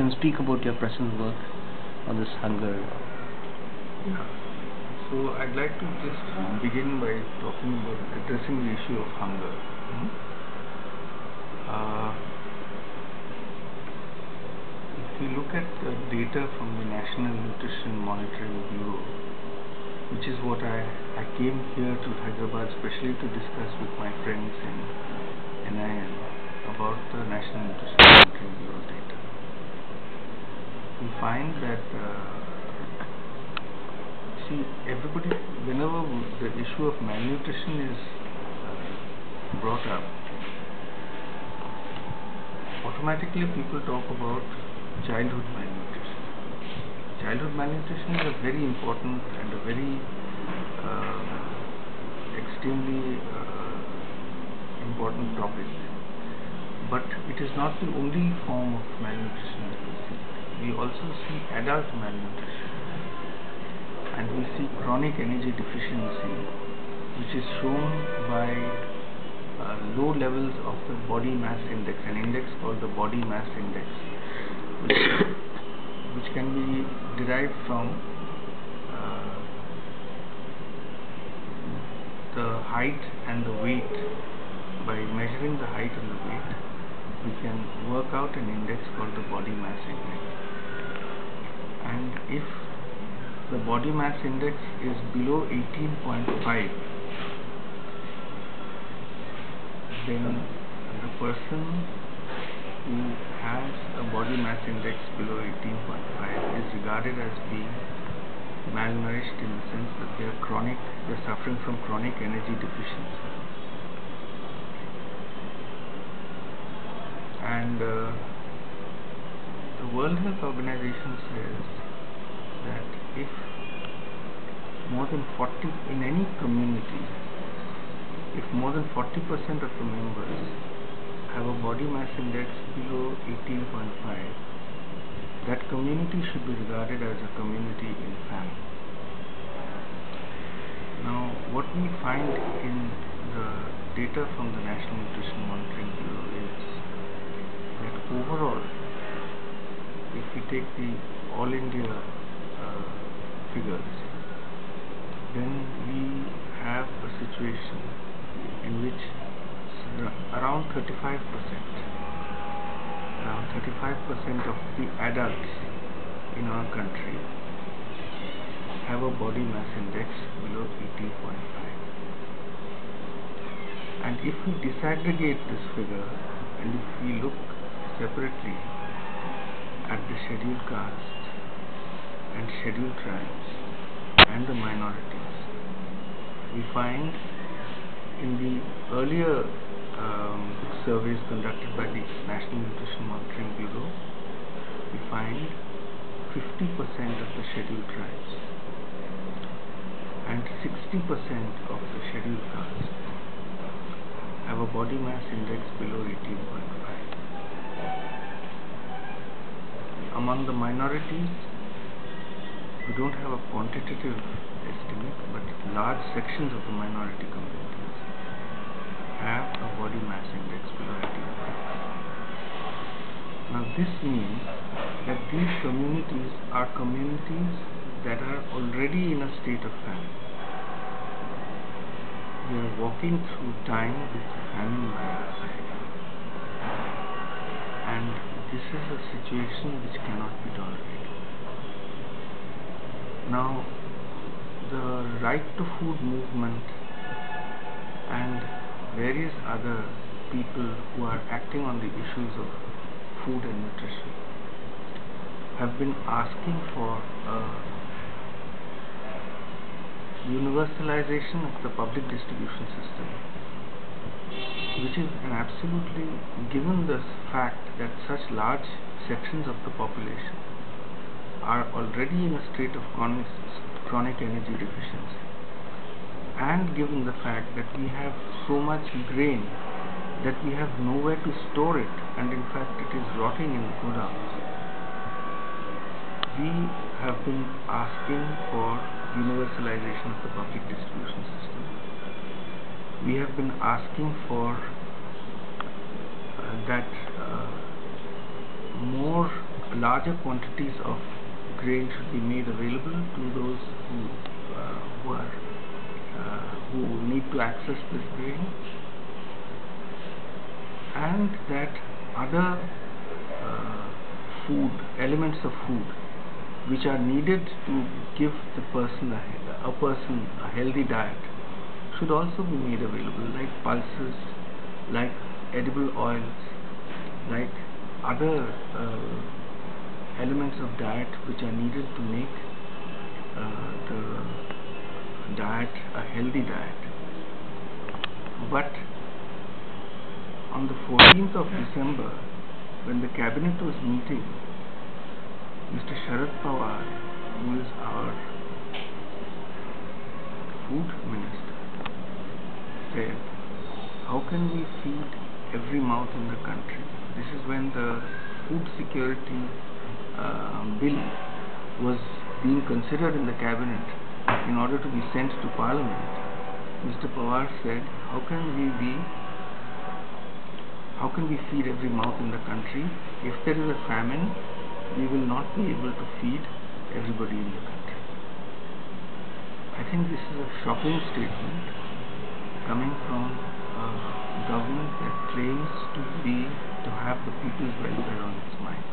can speak about your present work on this hunger. Yeah. So I'd like to just begin by talking about addressing the issue of hunger. If we look at the data from the National Nutrition Monitoring Bureau, which is what I came here to Hyderabad especially to discuss with my friends in NIN about the National Nutrition Monitoring Bureau data. We find that everybody, whenever the issue of malnutrition is brought up, automatically people talk about childhood malnutrition. Childhood malnutrition is a very important and a very extremely important topic, but it is not the only form of malnutrition that we see. We also see adult malnutrition, and we see chronic energy deficiency, which is shown by low levels of the body mass index, an index called the body mass index, which can be derived from the height and the weight. By measuring the height and the weight, we can work out an index called the body mass index. And if the body mass index is below 18.5, then the person who has a body mass index below 18.5 is regarded as being malnourished, in the sense that they are suffering from chronic energy deficiency. And the World Health Organization says that if more than 40 in any community, if more than 40% of the members have a body mass index below 18.5, that community should be regarded as a community in famine. Now, what we find in the data from the National Nutrition Monitoring Bureau is that overall, if we take the All India figures, then we have a situation in which around 35% of the adults in our country have a body mass index below 18.5. And if we disaggregate this figure, and if we look separately at the scheduled castes and scheduled tribes and the minorities, we find in the earlier surveys conducted by the National Nutrition Monitoring Bureau, we find 50% of the scheduled tribes and 60% of the scheduled castes have a body mass index below 18.5. Among the minorities, we don't have a quantitative estimate, but large sections of the minority communities have a body mass index below 18.5. Now this means that these communities are communities that are already in a state of famine. We are walking through time with famine by our side, and this is a situation which cannot be tolerated. Now, the Right to Food movement and various other people who are acting on the issues of food and nutrition have been asking for a universalization of the public distribution system, which is an absolutely, given the fact that such large sections of the population are already in a state of chronic energy deficiency, and given the fact that we have so much grain that we have nowhere to store it, and in fact it is rotting in the godowns, we have been asking for universalization of the public distribution system. We have been asking for that more larger quantities of grain should be made available to those who need to access this grain, and that other elements of food which are needed to give the person a healthy diet should also be made available, like pulses, like edible oils, like other elements of diet which are needed to make the diet a healthy diet. But on the 14th of December, when the cabinet was meeting, Mr. Sharad Pawar, who is our food minister, said, how can we feed every mouth in the country? This is when the food security bill was being considered in the cabinet in order to be sent to Parliament. Mr. Pawar said, how can we feed every mouth in the country? If there is a famine, we will not be able to feed everybody in the country. I think this is a shocking statement coming from a government that claims to have the people's welfare on its mind.